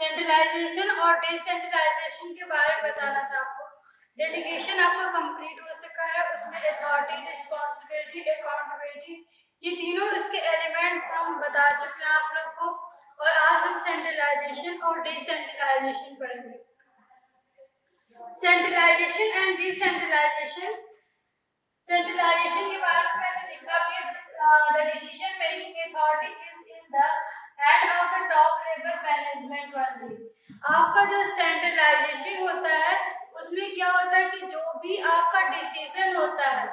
Centralisation और decentralization के बारे में बताना था आपको। डेलीगेशन आपका कंप्लीट हो सका है, उसमें अथॉरिटी, रिस्पॉन्सिबिलिटी, अकाउंटेबिलिटी, ये तीनों इसके एलिमेंट्स हम बता चुके हैं आप लोग को। और आज हम सेंट्रलाइजेशन और डिसेंट्रलाइजेशन पढ़ेंगे। Centralisation and decentralization. सेंट्रलाइजेशन के बारे में मैंने लिखा भी है, the decision making authority is in the hand of the top level management only. आपका जो सेंट्रलाइजेशन होता है उसमें क्या होता है कि जो भी आपका डिसीजन होता है,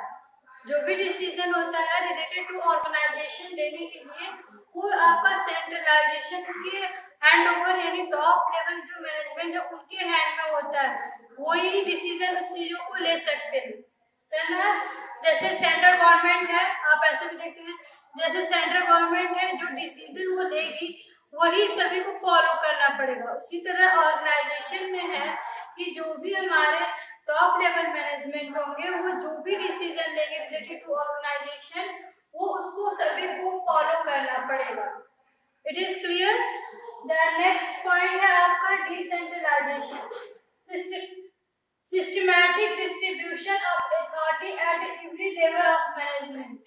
जो भी डिसीजन होता है रिलेटेड टू ऑर्गेनाइजेशन लेने के लिए, वो आपका सेंट्रलाइजेशन के हैंड ओवर यानी टॉप लेवल जो मैनेजमेंट है उनके हैंड में होता है। वही डिसीजन उस चीजों को ले सकते हैं। चलना, जैसे सेंट्रल गवर्नमेंट है, आप ऐसे भी देखते हैं, जैसे सेंट्रल गवर्नमेंट है जो डिसीजन वो लेगी वही सभी को फॉलो करना पड़ेगा। उसी तरह ऑर्गेनाइजेशन में है कि जो भी हमारे टॉप लेवल मैनेजमेंट होंगे वो जो भी डिसीजन लेंगे रिलेटेड टू ऑर्गेनाइजेशन, वो उसको सभी को फॉलो करना पड़ेगा। It is clear. The next point है आपका decentralisation, systematic distribution of authority at every level of management.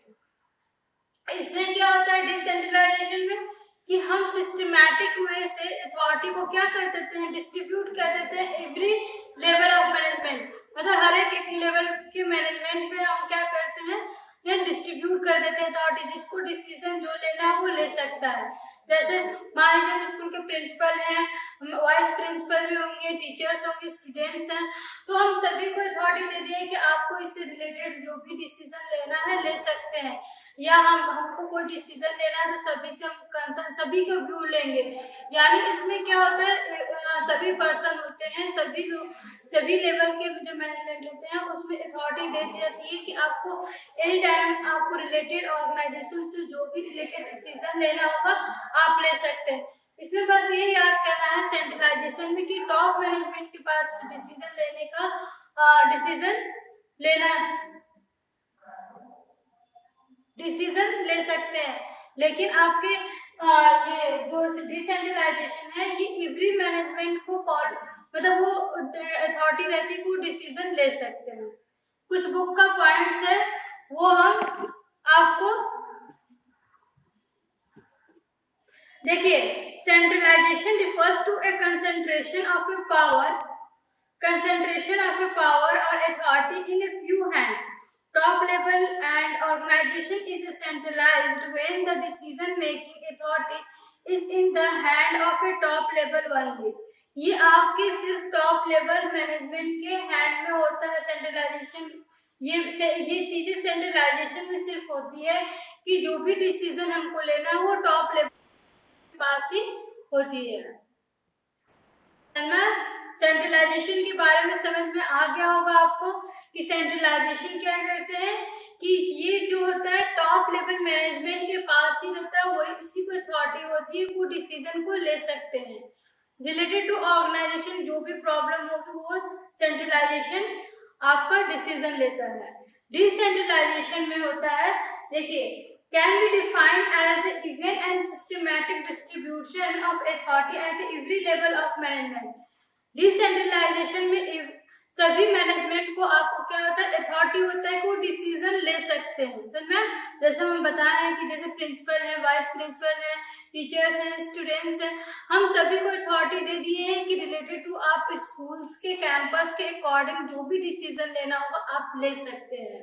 इसमें क्या होता है डिसेंट्रलाइजेशन में कि हम सिस्टमैटिक वे से अथॉरिटी को क्या कर देते हैं, डिस्ट्रीब्यूट कर देते हैं एवरी लेवल ऑफ मैनेजमेंट। मतलब हर एक लेवल के मैनेजमेंट में हम क्या करते हैं, ये डिस्ट्रीब्यूट कर देते हैं अथॉरिटी, जिसको डिसीजन जो लेना है वो ले सकता है। जैसे मान लीजिए हम स्कूल के प्रिंसिपल हैं, वाइस प्रिंसिपल भी होंगे, टीचर्स होंगे, स्टूडेंट्स हैं, तो हम सभी को अथॉरिटी दे दी है कि आपको इससे रिलेटेड जो भी डिसीजन लेना है ले सकते हैं। या हमको कोई डिसीजन लेना है तो सभी से हम कंसर्न, सभी का व्यू लेंगे। यानी इसमें क्या होता है, सभी पर्सन होते हैं, सभी लोग, सभी लेवल के जो मैनेजमेंट होते हैं उसमें अथॉरिटी दे दी जाती है कि आपको एनी टाइम आपको रिलेटेड ऑर्गेनाइजेशन से जो भी रिलेटेड डिसीजन लेना होगा आप ले सकते हैं। इसमें बस ये याद करना है सेंट्रलाइजेशन में कि टॉप मैनेजमेंट के पास डिसीजन लेने का डिसीजन ले सकते हैं, लेकिन आपके ये जो डिसेंट्रलाइजेशन है ये एवरी मैनेजमेंट को फॉलो, मतलब वो अथॉरिटी रहती है, वो डिसीजन ले सकते हैं। कुछ बुक का पॉइंट्स है वो हम आपको देखिए। Centralization refers to a concentration of a power और authority in a few hand. Top level and organization is centralized when the decision making authority is in the hand of a top level only. ये आपके सिर्फ top level management के hand में होता है centralisation. ये चीजें सेंट्रलाइजेशन में सिर्फ होती है कि जो भी डिसीजन हमको लेना है वो टॉप लेवल के पास ही होती है ना। सेंट्रलाइजेशन के बारे में समझ में आ गया होगा आपको कि सेंट्रलाइजेशन क्या करते हैं कि ये जो होता है टॉप लेवल मैनेजमेंट के पास ही रहता है, वही उसी को अथॉरिटी होती है, वो डिसीजन को ले सकते हैं रिलेटेड टू ऑर्गेनाइजेशन। जो भी प्रॉब्लम होगी वो सेंट्रलाइजेशन आपका डिसीजन लेता है। डिसेंट्रलाइजेशन में होता है, देखिए, can be defined as even and systematic distribution of authority at every level of management. Decentralisation में सभी मैनेजमेंट को आपको क्या होता है, अथॉरिटी होता है कि वो डिसीजन ले सकते हैं। समझ, जैसे हम बताए हैं कि जैसे प्रिंसिपल है, वाइस प्रिंसिपल है, टीचर्स हैं, स्टूडेंट्स हैं, हम सभी को अथॉरिटी दे दिए हैं कि रिलेटेड टू आप स्कूल्स के कैंपस के अकॉर्डिंग जो भी डिसीजन लेना होगा आप ले सकते हैं।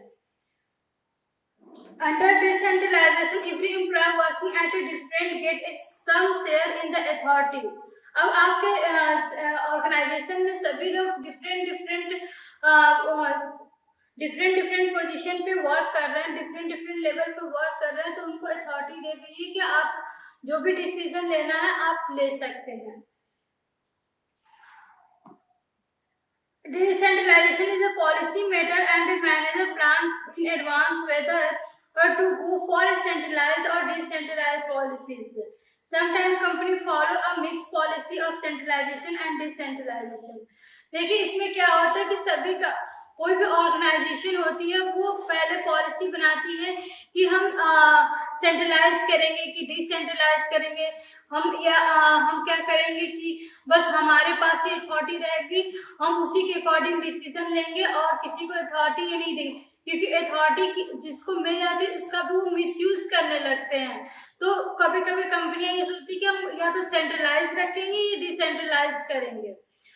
Under decentralization, every employee working at a different get some share in the authority. अब आपके ऑर्गेनाइजेशन में सभी लोग डिफरेंट पोजीशन पे वर्क कर रहे हैं, डिफरेंट लेवल पे वर्क कर रहे हैं, तो उनको अथॉरिटी दे दी है कि आप जो भी डिसीजन लेना है आप ले सकते हैं। Decentralization is a policy matter and a manager plan in advance whether to go for a centralized or decentralized policies. Sometimes company follow a mixed policy of centralization and decentralization. देखिए इसमें क्या होता है कि सभी का कोई भी ऑर्गेनाइजेशन होती है वो पहले पॉलिसी बनाती है कि हम सेंट्रलाइज करेंगे कि डिसेंट्रलाइज करेंगे। हम क्या करेंगे कि बस हमारे पास ही अथॉरिटी रहेगी, हम उसी के अकॉर्डिंग डिसीजन लेंगे और किसी को अथॉरिटी ये नहीं देंगे, क्योंकि अथॉरिटी जिसको मिल जाती है उसका भी वो मिसयूज करने लगते हैं। तो कभी कभी कंपनियां ये सोचती कि हम या तो सेंट्रलाइज रखेंगे या डिसेंट्रलाइज करेंगे।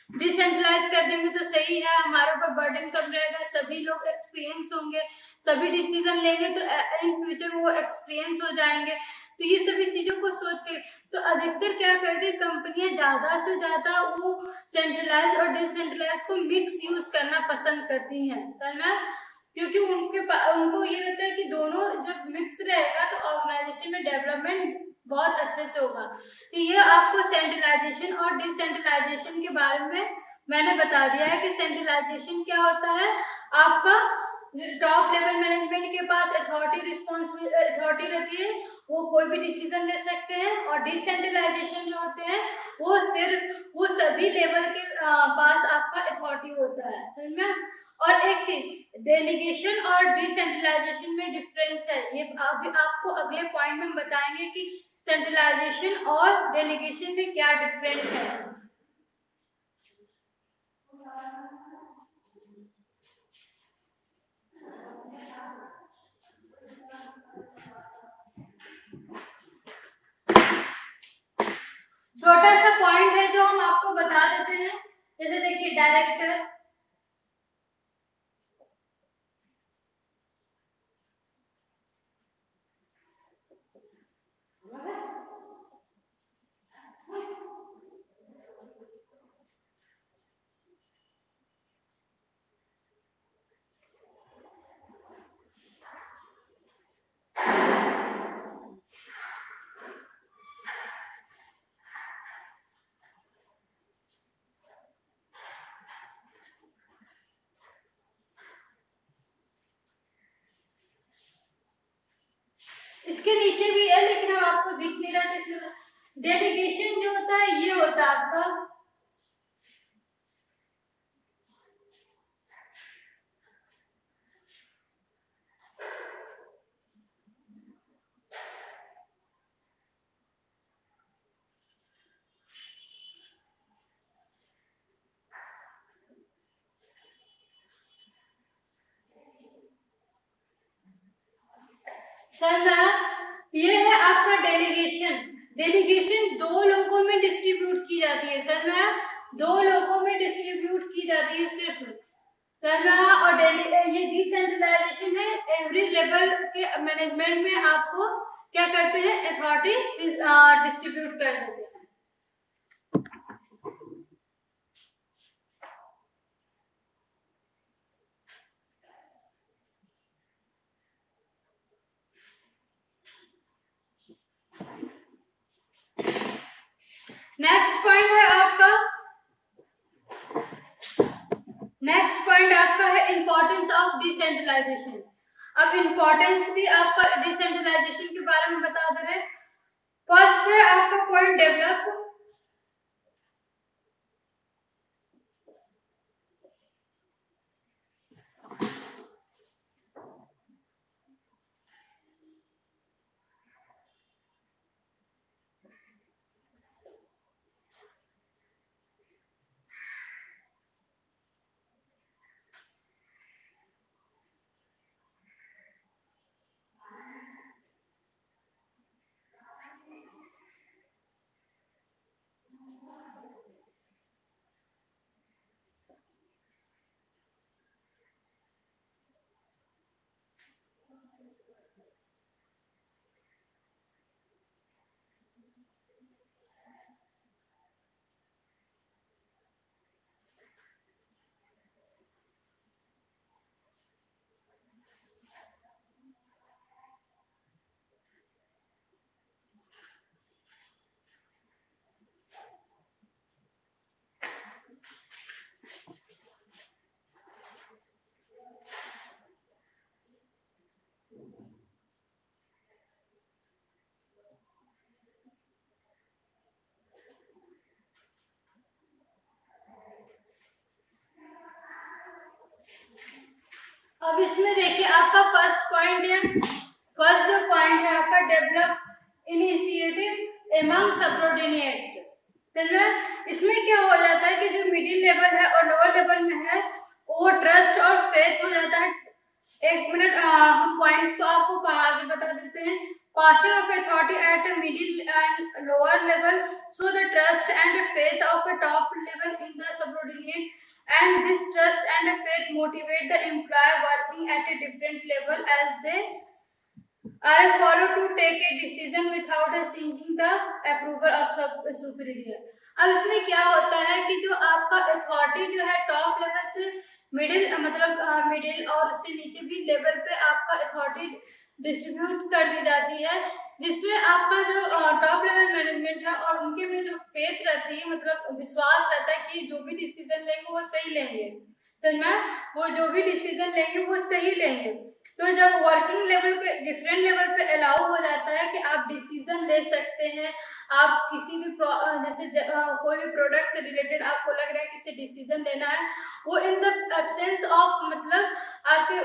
डिसेंट्रलाइज कर देंगे तो सही है, हमारे ऊपर बर्डन कम रहेगा, सभी लोग एक्सपीरियंस होंगे, सभी डिसीजन लेंगे तो इन फ्यूचर वो एक्सपीरियंस हो जाएंगे। तो ये सभी चीजों को सोच के तो अधिकतर क्या करती है कंपनियां, ज्यादा से ज्यादा वो सेंट्रलाइज और डिसेंट्रलाइज को मिक्स यूज करना पसंद करती हैं, समझ में? क्योंकि उनको ये रहता है कि दोनों जब मिक्स रहेगा तो ऑर्गेनाइजेशन में डेवलपमेंट बहुत अच्छे से होगा। तो ये आपको सेंट्रलाइजेशन और डिसेंट्रलाइजेशन के बारे में मैंने बता दिया है कि सेंट्रलाइजेशन क्या होता है, आपका टॉप लेवल मैनेजमेंट के पास अथॉरिटी रहती है, वो कोई भी डिसीजन ले सकते हैं। और डिसेंट्रलाइजेशन जो होते हैं वो सभी लेवल के पास आपका अथॉरिटी होता है, समझ में? और एक चीज, डेलीगेशन और डिसेंट्रलाइजेशन में डिफरेंस है, ये अभी आपको अगले पॉइंट में बताएंगे कि सेंट्रलाइजेशन और डेलीगेशन में क्या डिफरेंस है। छोटा सा पॉइंट है जो हम आपको बता देते हैं, जैसे देखिए डायरेक्टर, इसके नीचे भी है लेकिन हम आपको दिख नहीं रहा है। डेलीगेशन जो होता है ये होता है आपका सर ये है आपका डेलीगेशन। डेलीगेशन दो लोगों में डिस्ट्रीब्यूट की जाती है सर, दो लोगों में डिस्ट्रीब्यूट की जाती है सिर्फ सर। और ये डिसेंट्रलाइजेशन है, एवरी लेवल के मैनेजमेंट में आपको क्या करते हैं, अथॉरिटी डिस्ट्रीब्यूट कर देते हैं। नेक्स्ट पॉइंट है आपका, नेक्स्ट पॉइंट आपका है इंपॉर्टेंस ऑफ डिसेंट्रलाइजेशन। अब इंपॉर्टेंस भी आपका डिसेंट्रलाइजेशन के बारे में बता दे रहे। फर्स्ट है आपका पॉइंट डेवलप, अब इसमें देखिए आपका फर्स्ट पॉइंट है, फर्स्ट जो पॉइंट है आपका डेवलप इनिशिएटिव among subordinate। इसमें क्या हो जाता है कि जो मिडिल लेवल है और लोअर लेवल में है वो ट्रस्ट और फेथ हो जाता है। एक मिनट हम पॉइंट्स को आपको आगे बता देते हैं। passing of authority at a middle and lower level, so the trust and faith of a top level in the subordinate, and this trust and faith motivate the employee working at a different level as they are followed to take a decision without seeking the approval of superior। अब इसमें क्या होता है कि जो आपका authority जो है टॉप लेवल से मिडिल मतलब मिडिल और उससे नीचे भी लेवल पे आपका अथॉरिटी डिस्ट्रीब्यूट कर दी जाती है, जिसमें आपका जो टॉप लेवल मैनेजमेंट है और उनके में जो फेथ रहती है मतलब विश्वास रहता है कि जो भी डिसीजन लेंगे वो सही लेंगे। समझ में? वो जो भी डिसीजन लेंगे वो सही लेंगे। तो जब वर्किंग लेवल पे डिफरेंट लेवल पे अलाउ हो जाता है कि आप डिसीजन ले सकते हैं, आप किसी भी जैसे कोई भी प्रोडक्ट से रिलेटेड आपको लग रहा है किसी डिसीजन लेना है, वो इन द एब्सेंस ऑफ मतलब आपके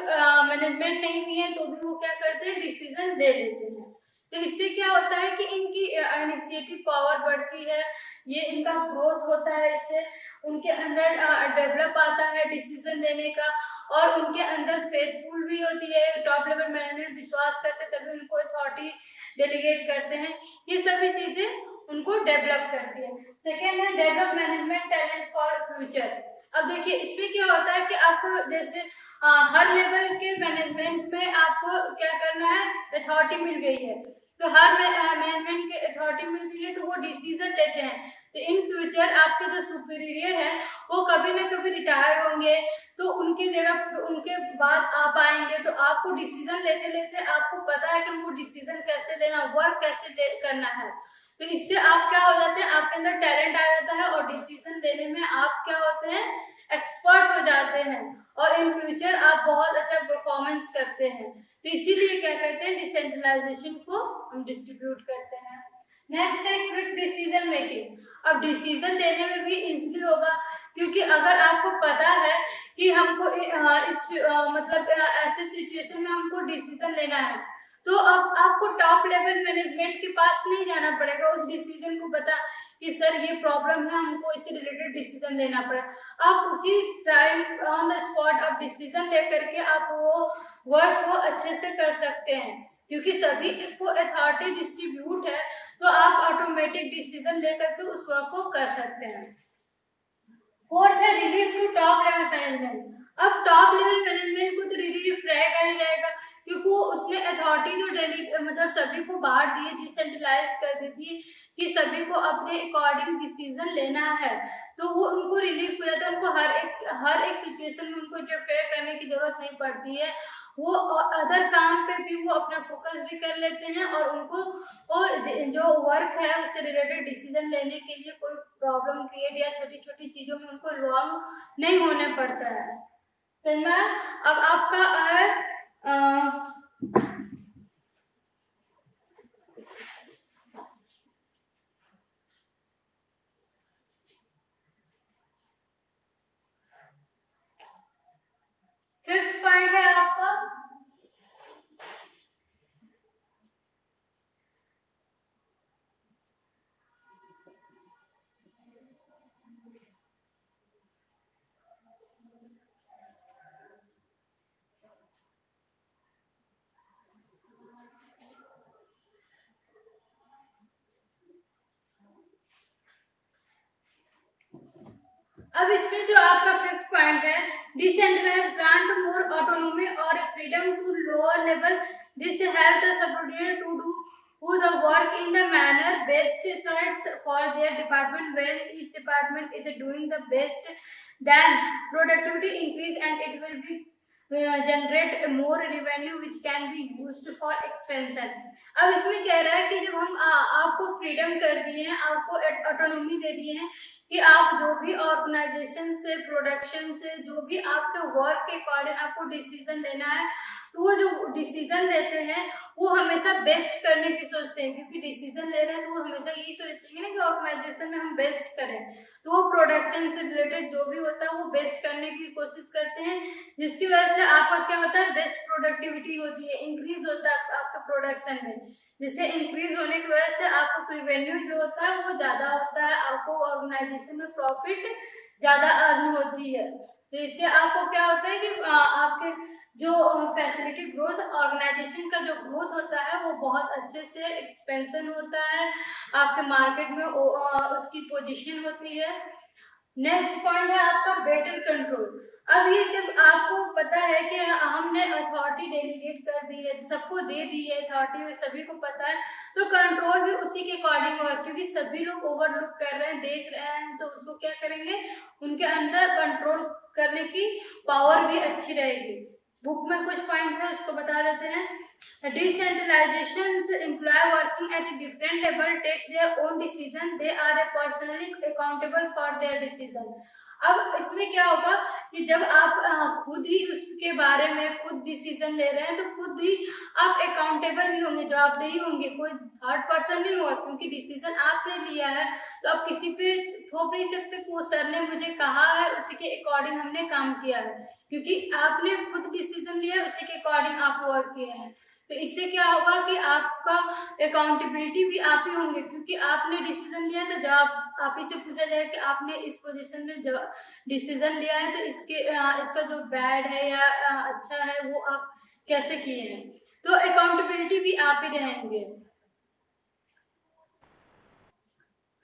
मैनेजमेंट नहीं भी है तो भी वो क्या करते हैं डिसीजन ले लेते हैं। तो इससे क्या होता है कि इनकी इनिशिएटिव पावर बढ़ती है, ये इनका ग्रोथ होता है, इससे उनके अंदर डेवलप आता है डिसीजन लेने का, और उनके अंदर फेथफुल भी होती है। टॉप लेवल मैनेजमेंट विश्वास करते तभी उनको अथॉरिटी डेलीगेट करते हैं। ये सभी चीजें उनको डेवलप करती है। सेकेंड है develop management talent for future. अब देखिए इसमें क्या होता है कि आपको जैसे हर लेवल के मैनेजमेंट में आपको क्या करना है, अथॉरिटी मिल गई है, तो हर मैनेजमेंट के अथॉरिटी मिल गई है तो वो डिसीजन लेते हैं। तो इन फ्यूचर आपके जो सुपीरियर है वो कभी ना कभी रिटायर होंगे, तो उनकी जगह उनके बाद आप आएंगे, तो आपको डिसीजन लेते लेते आपको पता है कि हमको डिसीजन कैसे लेना, वर्क कैसे करना है। तो इससे आप क्या हो जाते हैं, आपके अंदर टैलेंट आ जाता है और डिसीजन लेने में आप क्या होते हैं, एक्सपर्ट हो जाते हैं, और इन फ्यूचर आप बहुत अच्छा परफॉर्मेंस करते हैं। तो इसीलिए क्या करते हैं, डिसेंट्रलाइजेशन को हम डिस्ट्रीब्यूट करते हैं। नेक्स्ट है क्विक डिसीजन मेकिंग। अब डिसीजन लेने में भी इजीली होगा, क्योंकि अगर आपको पता है कि हमको इस मतलब ऐसे सिचुएशन में हमको डिसीजन लेना है, तो अब आपको टॉप लेवल मैनेजमेंट के पास नहीं जाना पड़ेगा उस डिसीजन को बता कि सर ये प्रॉब्लम है, हमको इससे रिलेटेड डिसीजन लेना पड़ेगा। आप उसी टाइम ऑन द स्पॉट आप डिसीजन लेकर के आप वो वर्क को अच्छे से कर सकते हैं, क्योंकि सभी को अथॉरिटी डिस्ट्रीब्यूट है, तो आप ऑटोमेटिक डिसीजन लेकर के उस वर्क को कर सकते हैं। फोर्थ है relief to top level management. अब टॉप लेवल मैनेजमेंट को तो रिलीफ रहेगा ही रहेगा, क्योंकि वो उसने अथॉरिटी जो डेली मतलब सभी को बांट दी है, डिसेंट्रलाइज कर दी थी कि सभी को अपने अकॉर्डिंग डिसीजन लेना है, तो वो उनको रिलीफ हो जाता है। उनको हर एक सिचुएशन में उनको इंटरफेयर करने की जरूरत नहीं पड़ती है, वो अदर काम पे भी वो अपना फोकस भी कर लेते हैं, और उनको जो वर्क है उससे रिलेटेड डिसीजन लेने के लिए कोई प्रॉब्लम क्रिएट या छोटी छोटी चीजों में उनको इन्वॉल्व नहीं होने पड़ता है। अब आपका फिफ्थ पॉइंट है आपका अब इसमें जो आपका फिफ्थ पॉइंट है, डिसेंट्रलाइज ग्रांट मोर ऑटोनॉमी और freedom to lower level, this help the subordinate to do the work in the manner best suits for their department, when each department is doing the best, then productivity increase and it will be generate more revenue which can be used for expansion। अब इसमें कह रहा है कि जब हम आपको freedom कर दिए हैं, आपको ऑटोनॉमी दे दिए हैं कि आप जो भी ऑर्गेनाइजेशन से प्रोडक्शन से जो भी आपके वर्क के अकॉर्डिंग आपको डिसीजन लेना है, तो वो जो डिसीजन लेते हैं वो हमेशा बेस्ट करने की सोचते हैं, क्योंकि डिसीजन ले रहे हैं तो वो हमेशा यही सोचेंगे ना कि ऑर्गेनाइजेशन में हम बेस्ट करें। तो वो प्रोडक्शन से रिलेटेड जो भी होता है वो बेस्ट करने की कोशिश करते हैं, जिसकी वजह से आपका क्या होता है, बेस्ट प्रोडक्टिविटी होती है, इंक्रीज होता है आपके प्रोडक्शन में, जिससे इंक्रीज होने की वजह से आपको रेवेन्यू जो होता है वो ज्यादा होता है, आपको ऑर्गेनाइजेशन में प्रॉफिट ज्यादा अर्न होती है। तो इससे आपको क्या होता है कि आपके जो फैसिलिटी ग्रोथ, ऑर्गेनाइजेशन का जो ग्रोथ होता है वो बहुत अच्छे से एक्सपेंशन होता है, आपके मार्केट में उसकी पोजीशन होती है। नेक्स्ट पॉइंट है आपका बेटर कंट्रोल। अब ये जब आपको पता है कि हमने अथॉरिटी डेलीगेट कर दी है, सबको दे दी है अथॉरिटी, सभी को पता है, तो कंट्रोल भी उसी के अकॉर्डिंग होगा, क्योंकि सभी लोग ओवरलुक कर रहे हैं, देख रहे हैं, तो उसको क्या करेंगे, उनके अंदर कंट्रोल करने की पावर भी अच्छी रहेगी। बुक में कुछ पॉइंट है उसको बता देते हैं। Decentralization employee working at a different level take their own decision. They are personally accountable for their decision. अब इसमें क्या होगा कि जब आप खुद ही उसके बारे में खुद डिसीजन ले रहे हैं, तो खुद ही आप अकाउंटेबल भी होंगे, जवाबदेही होंगे, कोई थर्ड पर्सन नहीं होगा, क्योंकि डिसीजन आपने लिया है, तो आप किसी पे थोप नहीं सकते कि वो सर ने मुझे कहा है उसी के अकॉर्डिंग हमने काम किया है, क्योंकि आपने खुद डिसीजन लिया है, उसी के अकॉर्डिंग आप वर्क किए हैं। तो इससे क्या होगा कि आपका अकाउंटेबिलिटी भी आप ही होंगे, क्योंकि आपने डिसीजन लिया है, तो जवाब आप ही से पूछा जाए कि आपने इस पोजीशन में डिसीजन लिया है, तो इसका जो बैड है या अच्छा है वो आप कैसे किए हैं, तो अकाउंटेबिलिटी भी आप ही रहेंगे।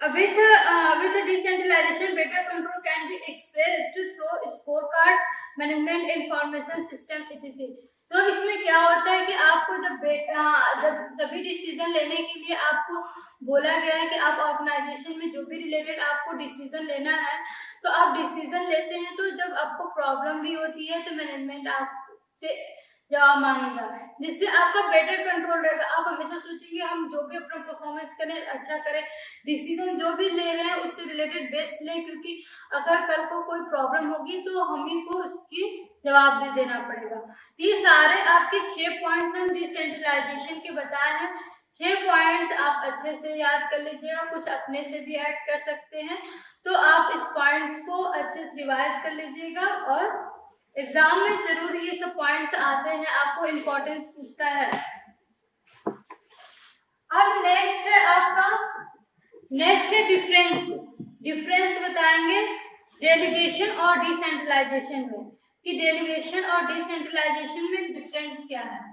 With decentralization, better control can be expressed through scorecard, management, information system, etc. तो इसमें क्या होता है कि आपको जब सभी डिसीजन लेने के लिए आपको बोला गया है कि आप ऑर्गेनाइजेशन में जो भी रिलेटेड आपको डिसीजन लेना है, तो आप डिसीजन लेते हैं, तो जब आपको प्रॉब्लम भी होती है तो मैनेजमेंट आपसे जवाब मांगेगा, जिससे आपका बेटर कंट्रोल रहेगा। आप हमेशा सोचेंगे हम जो भी अपना परफॉर्मेंस करें, अच्छा करें, डिसीजन जो भी ले रहे हैं उससे रिलेटेड बेस्ट लें, क्योंकि अगर कल को कोई प्रॉब्लम होगी तो हम ही को उसकी जवाब भी देना पड़ेगा। ये सारे आपके 6 पॉइंट्स हम डिसेंट्रलाइजेशन के बताए हैं। 6 पॉइंट आप अच्छे से याद कर लीजिएगा, कुछ अपने से भी ऐड कर सकते हैं, तो आप इस पॉइंट्स को अच्छे से रिवाइज कर लीजिएगा, और एग्जाम में जरूर ये सब पॉइंट्स आते हैं, आपको इम्पोर्टेंस पूछता है। अब नेक्स्ट है आपका, नेक्स्ट है डिफरेंस बताएंगे डेलीगेशन और डिसेंट्रलाइजेशन में, कि डेलीगेशन और डिसेंट्रलाइजेशन में डिफरेंस क्या है।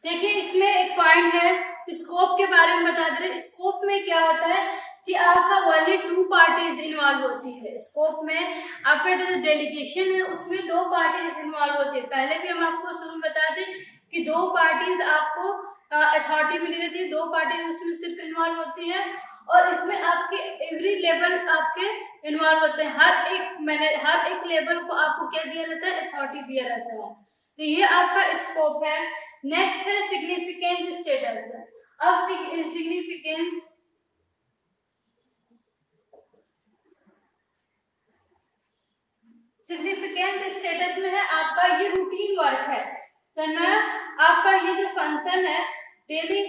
देखिए इसमें एक पॉइंट है, स्कोप के बारे में बता दे रहे। स्कोप में क्या होता है कि आपका ओनली 2 पार्टीज इन्वॉल्व होती है। स्कोप में आपका जो डेलीगेशन है उसमें 2 पार्टीज इन्वॉल्व होती है। पहले भी हम आपको शुरू में बता दें कि 2 पार्टीज आपको अथॉरिटी मिली रहती है, 2 पार्टीज उसमें सिर्फ इन्वॉल्व होती है, और इसमें आपके एवरी लेवल आपके इन्वॉल्व होते हैं। हर एक लेवल को आपको क्या दिया रहता है, अथॉरिटी दिया रहता है। तो ये आपका स्कोप है। नेक्स्ट है सिग्निफिकेंस स्टेटस। अब सिग्निफिकेंस सिग्निफिकेंस स्टेटस में है आपका ये रूटीन वर्क है ना, आपका ये जो फंक्शन है डेली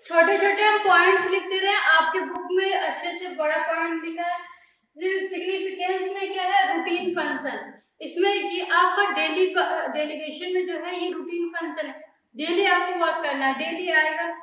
छोटे छोटे हम पॉइंट्स लिखते रहे, आपके बुक में अच्छे से बड़ा पॉइंट लिखा है। सिग्निफिकेंस में क्या है, रूटीन फंक्शन, इसमें ये आपका डेली डेलीगेशन में जो है ये रूटीन फंक्शन है, डेली आपको वर्क करना है, डेली आएगा।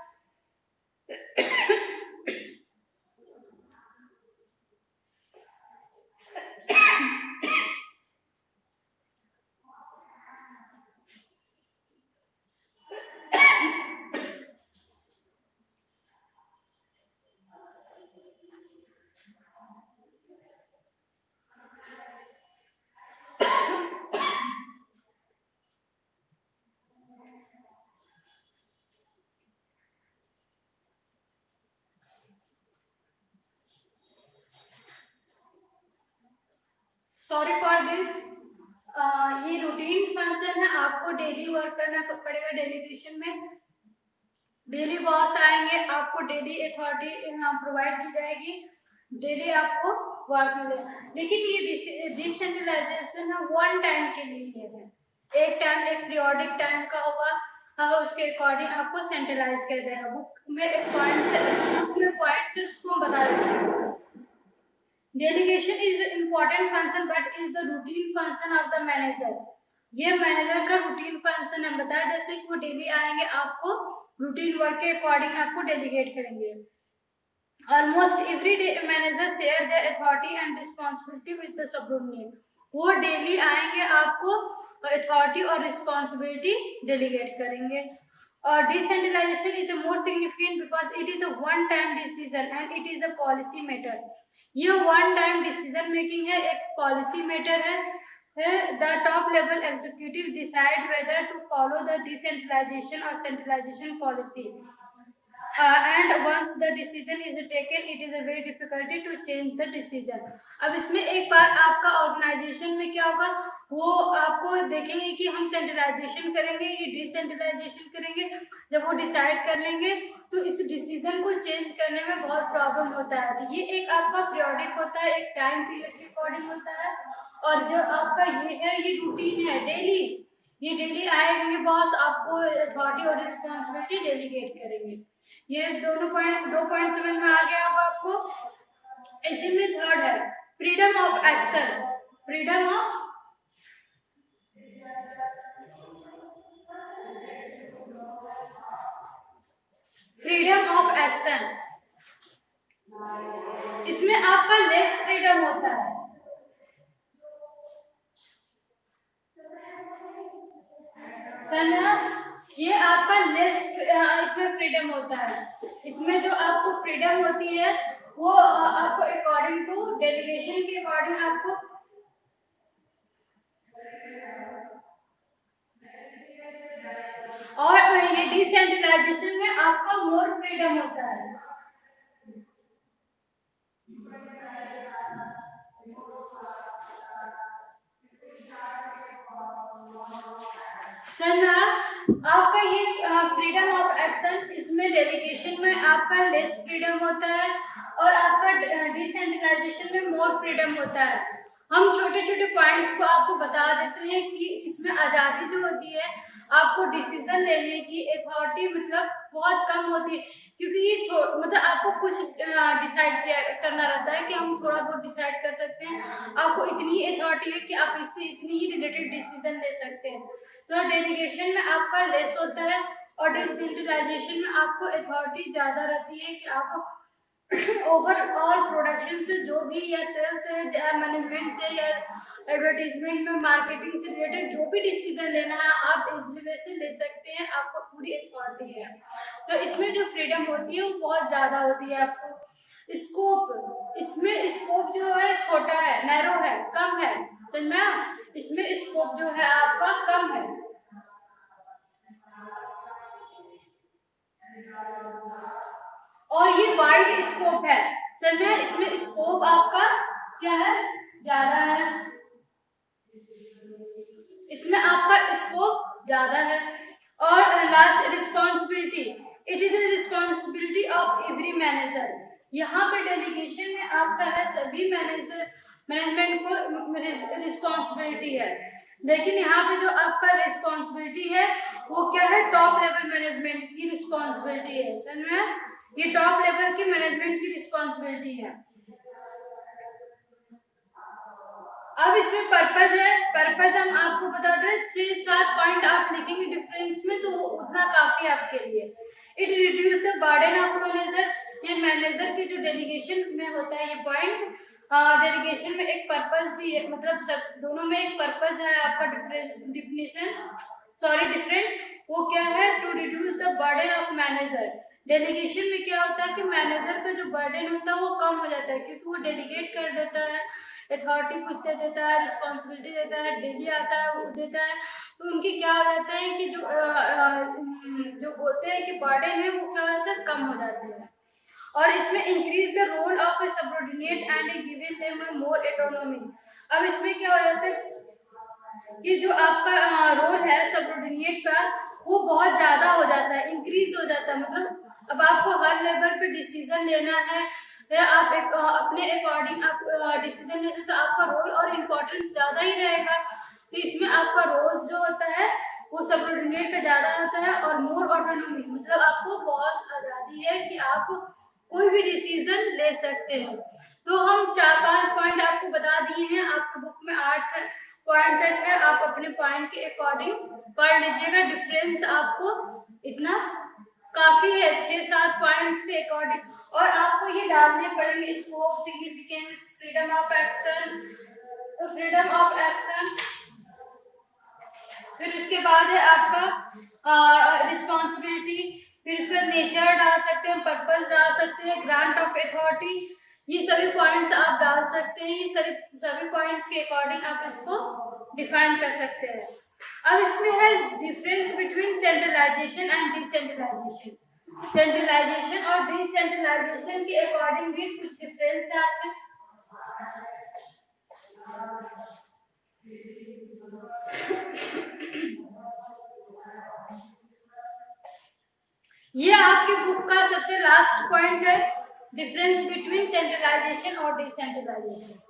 सॉरी फॉर दिस, ये रूटीन फंक्शन है, आपको डेली वर्क करना पड़ेगा डेलीगेशन में। डेली बॉस आएंगे, आपको डेली अथॉरिटी प्रोवाइड की जाएगी, डेली आपको वर्क मिलेगा। लेकिन ये डिसेंट्रलाइजेशन है वन टाइम के लिए है, एक टाइम एक पीरियोडिक टाइम का होगा, उसके अकॉर्डिंग आपको सेंट्रलाइज कर देगा। बुक में एक पॉइंट से, बुक में पॉइंट से उसको हम बता देते हैं। Delegation is important function but is the routine function of the manager. ये मैनेजर का रूटीन फंक्शन है, बताया जैसे कि वो डेली आएंगे, आपको रूटीन वर्क के अकॉर्डिंग आपको डेलीगेट करेंगे। Almost every day manager share the authority and responsibility with the subordinate. वो डेली आएंगे, आपको अथॉरिटी और रिस्पॉन्सिबिलिटी डेलीगेट करेंगे। और decentralization is more significant because it is a one time decision and it is a policy matter. ये one time decision making है, एक policy matter है। The top level executive decide whether to follow the decentralization or centralization policy. And once the decision is taken, it is a very difficulty to change the decision. अब इसमें एक बार आपका organisation में क्या होगा, वो आपको देखेंगे कि हम सेंट्रलाइजेशन करेंगे कि डिसेंट्रलाइजेशन करेंगे। जब वो डिसाइड कर लेंगे तो इस डिसीजन को चेंज करने में बहुत प्रॉब्लम होता है। तो ये एक आपका पीरियोडिक होता है, एक टाइम पीरियड के अकॉर्डिंग होता है। और जो आपका ये है, ये रूटीन है डेली, ये डेली आएंगे बॉस, आपको अथॉरिटी और रिस्पॉन्सिबिलिटी डेलीगेट करेंगे। ये दोनों पॉइंट, दो पॉइंट समझ में आ गया होगा आपको। इसी में थर्ड है freedom of action. Freedom of action, इसमें आपका लेस फ्रीडम होता है। ये आपका लेस इसमें फ्रीडम होता है। इसमें जो आपको फ्रीडम होती है वो आपको अकॉर्डिंग टू डेलीगेशन के अकॉर्डिंग आपको, और ये डिसेंट्रलाइजेशन में आपका मोर फ्रीडम होता है। सर आपका ये फ्रीडम ऑफ एक्शन, इसमें डेलीगेशन में आपका लेस फ्रीडम होता है और आपका डिसेंट्रलाइजेशन में मोर फ्रीडम होता है। हम छोटे छोटे पॉइंट्स को आपको बता देते हैं कि इसमें आज़ादी जो होती है, आपको डिसीजन लेने की अथॉरिटी मतलब बहुत कम होती है, क्योंकि ये मतलब आपको कुछ डिसाइड करना रहता है कि हम थोड़ा बहुत डिसाइड कर सकते हैं, आपको इतनी अथॉरिटी है कि आप इससे इतनी ही रिलेटेड डिसीजन ले सकते हैं। तो डेलीगेशन में आपका लेस होता है और डिसेंट्रलाइजेशन में आपको अथॉरिटी ज़्यादा रहती है कि आप ओवरऑल प्रोडक्शन से जो भी या सेल्स से या मैनेजमेंट से या एडवर्टीजमेंट में मार्केटिंग से रिलेटेड जो भी डिसीजन लेना है आप इजली वे से ले सकते हैं, आपको पूरी अथॉरिटी है। तो इसमें जो फ्रीडम होती है वो बहुत ज़्यादा होती है। आपको स्कोप, इसमें स्कोप जो है छोटा है, नैरो है, कम है, समझ में आया? इसमें स्कोप जो है आपका कम है। और ये वाइड स्कोप है, समझ में? इसमें स्कोप आपका क्या है, ज्यादा है, इसमें आपका स्कोप ज्यादा है। और last responsibility, it is the responsibility of every manager. यहाँ पे डेलीगेशन में आपका है सभी मैनेजमेंट को रिस्पॉन्सिबिलिटी है, लेकिन यहाँ पे जो आपका रिस्पॉन्सिबिलिटी है वो क्या है, टॉप लेवल मैनेजमेंट की रिस्पॉन्सिबिलिटी है, समझ में? ये टॉप लेवल की मैनेजमेंट की रिस्पॉन्सिबिलिटी है। अब इसमें पर्पज है, पर्पज हम आपको बता दें, 6-7 पॉइंट आप लिखेंगे डिफरेंस में तो उतना काफी आपके लिए। It reduce the burden of manager, ये मैनेजर के जो डेलीगेशन में होता है ये पॉइंट, डेलीगेशन में एक पर्पज भी है, मतलब सब दोनों में एक पर्पज है आपका, डिफिनेशन डिफरेंट। वो क्या है, to reduce the burden of manager. Delegation में क्या होता है कि मैनेजर का जो बर्डन होता है वो कम हो जाता है, क्योंकि वो डेलीगेट कर देता है, अथॉरिटी कुछ दे देता है, रिस्पॉन्सिबिलिटी देता है, डेली आता है वो देता है, तो उनकी क्या हो जाता है कि जो बोलते हैं कि बर्डन है वो क्या हो जाता है, कम हो जाते हैं। और इसमें increase the role of a subordinate and given them more autonomy. अब इसमें क्या हो जाता है कि जो आपका रोल है सबऑर्डिनेट का वो बहुत ज्यादा हो जाता है, इंक्रीज हो जाता है, मतलब अब आपको हर लेवल पे डिसीजन लेना है या आप अपने अकॉर्डिंग आप डिसीजन लेते हैं, तो आपका रोल और इम्पोर्टेंस ज्यादा ही रहेगा। तो इसमें आपका रोल जो होता है वो सबऑर्डिनेट का ज्यादा होता है, और मोर ऑटोनॉमी मतलब आपको बहुत आजादी है कि आप कोई भी डिसीजन ले सकते हैं। तो हम 4-5 पॉइंट आपको बता दिए हैं, आपको बुक में 8 पॉइंट तक है, आप अपने पॉइंट के अकॉर्डिंग पढ़ लीजिएगा। डिफरेंस आपको इतना काफी है 6-7 पॉइंट्स के अकॉर्डिंग, और आपको ये डालने पड़ेंगे, scope, significance, freedom of action, फिर उसके बाद है आपका रिस्पॉन्सिबिलिटी, फिर इसमें नेचर डाल सकते हैं, पर्पस डाल सकते हैं, ग्रांट ऑफ अथॉरिटी, ये सभी पॉइंट्स आप डाल सकते हैं। ये सभी पॉइंट्स के अकॉर्डिंग आप इसको डिफाइन कर सकते हैं। अब इसमें है difference between centralization and decentralization. Centralization और डिसेंट्रलाइजेशन के अकॉर्डिंग भी कुछ डिफरेंस है आपके। ये आपके बुक का सबसे लास्ट पॉइंट है, डिफरेंस बिटवीन सेंट्रलाइजेशन और डिसेंट्रलाइजेशन।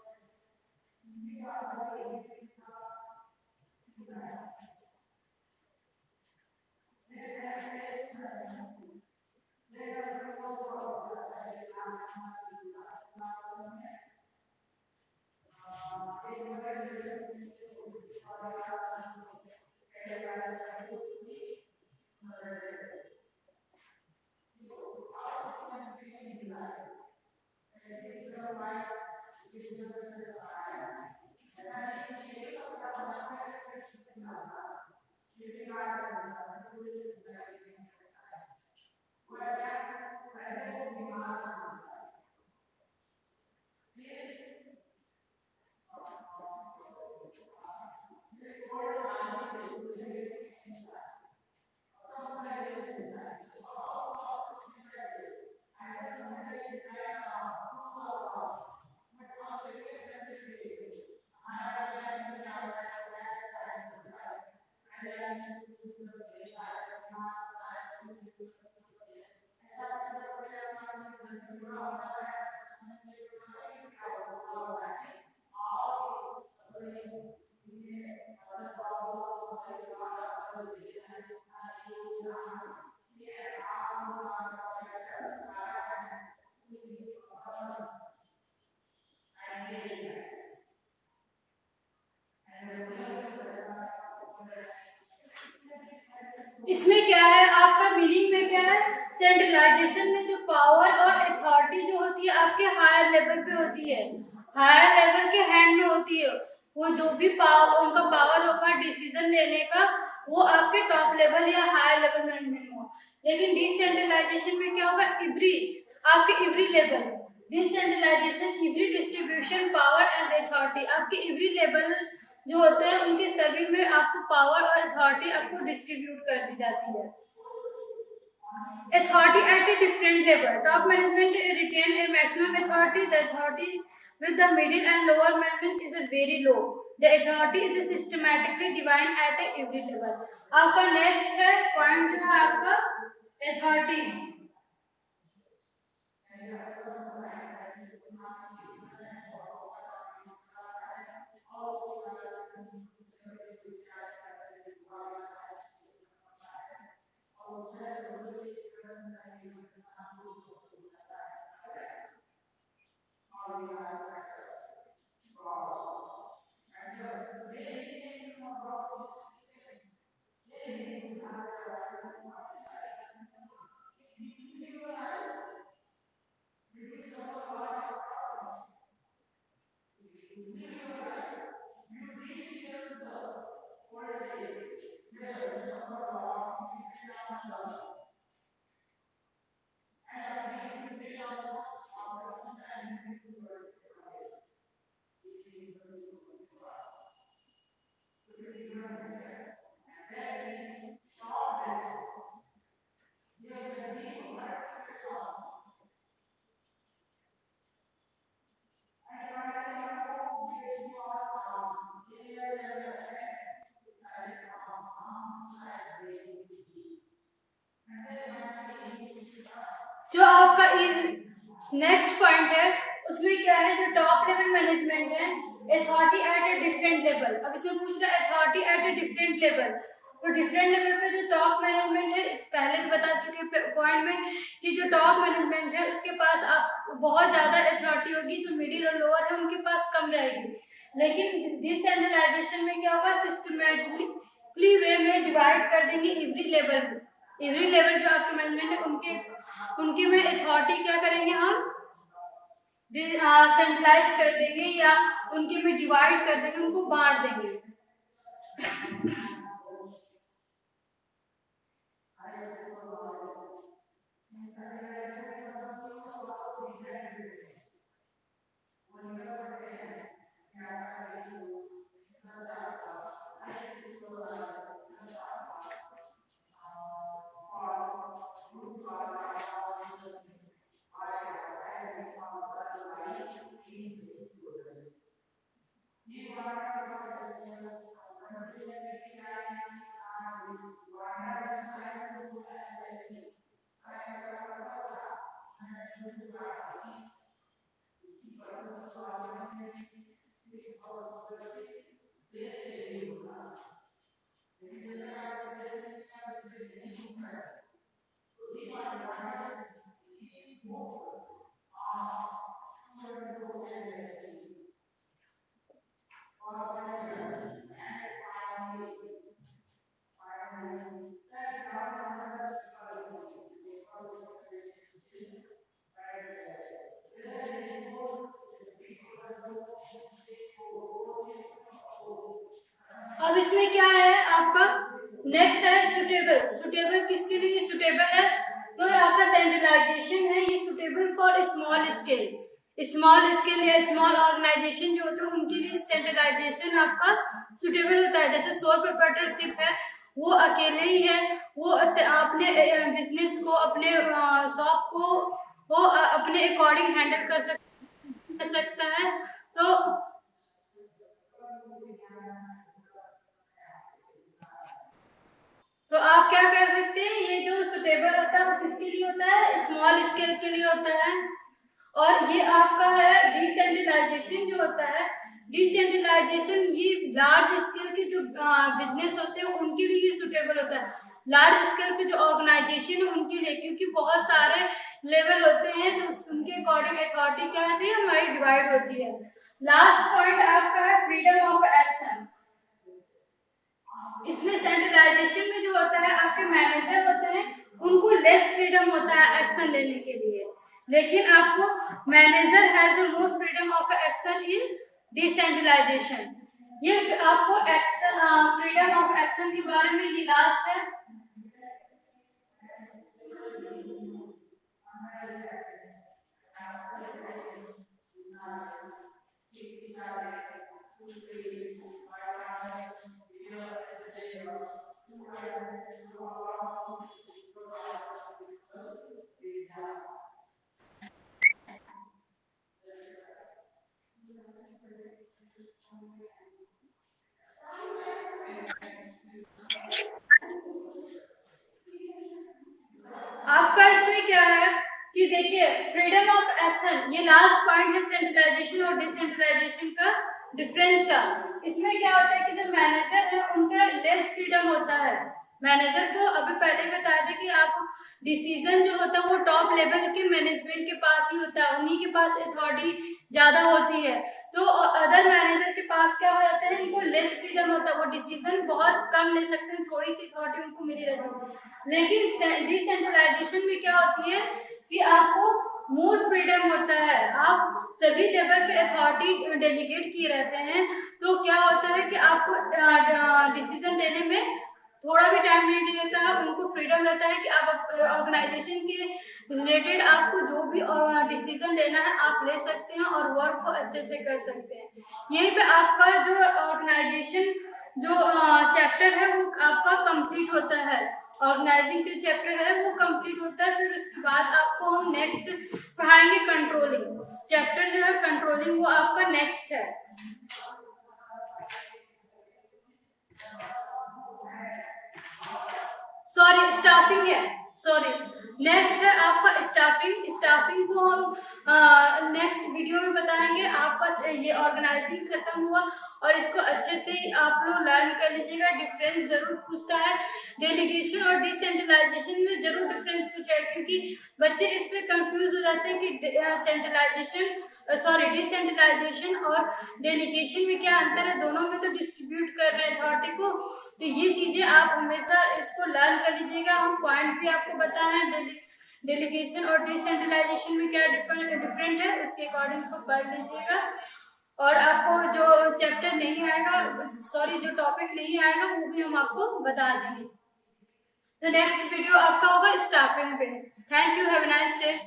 इसमें क्या है आपका मीनिंग में क्या है, सेंट्रल सेंट्रलाइजेशन में जो पावर और अथॉरिटी जो होती है आपके हायर लेवल पे होती है, हायर लेवल के हैंड में होती है। वो जो भी पावर उनका पावर होगा डिसीजन लेने का वो आपके टॉप लेवल या हायर लेवल मैनेजमेंट में हो। लेकिन डिसेंट्रलाइजेशन में क्या होगा, every level decentralization, every distribution power and authority, आपके एवरी लेवल जो होते हैं उनके सभी में आपको पावर और अथॉरिटी आपको डिस्ट्रीब्यूट कर दी जाती है। Authority at a different level. Top management retain a maximum authority. The authority with the middle and lower management is a very low. The authority is systematically divided at a every level. आपका next है point जो है आपका authority. जो आपका next point है उसमें क्या है, जो टॉप लेवल मैनेजमेंट है authority at a different level. अब इसमें पूछ रहा है authority at a different level, तो डिफरेंट लेवल पे जो टॉप मैनेजमेंट है, इस पहले भी बता चुके पॉइंट में कि जो टॉप मैनेजमेंट है उसके पास आप बहुत ज्यादा अथॉरिटी होगी, जो मिडिल और लोअर है उनके पास कम रहेगी। लेकिन डिसेंट्रलाइजेशन में क्या होगा, सिस्टमैटिकली वे में डिवाइड कर देंगे एवरी लेवल जो आपके मैनेजमेंट है उनके में अथॉरिटी क्या करेंगे, हम सेंट्रलाइज कर देंगे या उनके में डिवाइड कर देंगे, उनको बांट देंगे। अब इसमें क्या है आपका नेक्स्ट है सुटेबल। सुटेबल किसके लिए सुटेबल है, तो आपका सेंट्रलाइजेशन है, ये सुटेबल फॉर स्मॉल स्केल या स्मॉल ऑर्गेनाइजेशन जो होते हैं उनके लिए सेंट्रलाइजेशन आपका सुटेबल होता है। जैसे सोल प्रोप्राइटरशिप है, वो अकेले ही है, वो अपने बिजनेस को, अपने शॉप को वो अपने अकॉर्डिंग हैंडल कर सकता है। तो आप क्या कर सकते हैं, ये जो सुटेबल होता है वो किसके लिए होता है, स्मॉल स्केल के लिए होता है। और ये आपका है डिसेंट्रलाइजेशन जो होता है, डिसेंट्रलाइजेशन ये लार्ज स्केल के जो बिजनेस होते हैं उनके लिए सुटेबल होता है। लार्ज स्केल पे जो ऑर्गेनाइजेशन है उनके लिए, क्योंकि बहुत सारे लेवल होते हैं तो उनके अकॉर्डिंग अथॉरिटी क्या होती है, हमारी डिवाइड होती है। लास्ट पॉइंट आपका है फ्रीडम ऑफ एक्शन। इसमें सेंट्रलाइजेशन में जो होता है आपके मैनेजर होते हैं उनको लेस फ्रीडम होता है एक्शन लेने के लिए, लेकिन आपको manager has more freedom of action in decentralization. ये आपको एक्शन फ्रीडम ऑफ एक्शन के बारे में ये लास्ट है। आपका इसमें क्या है कि देखिए फ्रीडम ऑफ एक्शन, ये लास्ट पॉइंट है सेंट्रलाइजेशन और डिसेंट्रलाइजेशन का डिफरेंस का। इसमें क्या होता है कि जो मैनेजर है उनका लेस फ्रीडम होता है। मैनेजर को अभी पहले बताया था कि आप डिसीजन जो होता है वो टॉप लेवल के मैनेजमेंट के पास ही होता है, उन्हीं के पास अथॉरिटी ज्यादा होती है। तो अदर मैनेजर के पास क्या हो जाता है, इनको लेस फ्रीडम होता है, वो डिसीजन बहुत कम ले सकते हैं, थोड़ी सी अथॉरिटी उनको मिली रहती है। लेकिन डिसेंट्रलाइजेशन में क्या होती है कि आपको मोर फ्रीडम होता है, आप सभी लेवल पे अथॉरिटी डेलीगेट किए रहते हैं। तो क्या होता है कि आपको डिसीजन लेने में थोड़ा भी टाइम नहीं लेता है, उनको फ्रीडम रहता है कि आप ऑर्गेनाइजेशन के रिलेटेड आपको जो भी डिसीजन लेना है आप ले सकते हैं और वर्क को अच्छे से कर सकते हैं। यहीं पे आपका जो ऑर्गेनाइजेशन जो चैप्टर है वो आपका कंप्लीट होता है, ऑर्गेनाइजिंग जो चैप्टर है वो कंप्लीट होता है। फिर उसके बाद आपको हम नेक्स्ट पढ़ाएंगे कंट्रोलिंग चैप्टर, जो है कंट्रोलिंग वो आपका नेक्स्ट है। सॉरी स्टाफिंग है, सॉरी नेक्स्ट है आपका स्टाफिंग। स्टाफिंग को हम नेक्स्ट वीडियो में बताएंगे। आपका ये ऑर्गेनाइजिंग खत्म हुआ और इसको अच्छे से आप लोग लर्न कर लीजिएगा। डिफरेंस जरूर पूछता है, डेलीगेशन और डिसेंट्रलाइजेशन में जरूर डिफरेंस पूछा है, क्योंकि बच्चे इसमें कंफ्यूज हो जाते हैं कि सेंट्रलाइजेशन सॉरी डिसेंट्रलाइजेशन और डेलीगेशन में क्या अंतर है, दोनों में तो डिस्ट्रीब्यूट कर रहे हैं अथॉरिटी को। तो ये चीजें आप हमेशा इसको लर्न कर लीजिएगा। हम पॉइंट भी आपको बताए हैं, डेलीगेशन और डिसेंट्रलाइजेशन में क्या डिफरेंट है, उसके अकॉर्डिंग इसको पढ़ लीजिएगा। और आपको जो चैप्टर नहीं आएगा, सॉरी जो टॉपिक नहीं आएगा वो भी हम आपको बता देंगे। तो नेक्स्ट वीडियो आपका होगा स्टाफिंग पे। Thank you, have a nice day.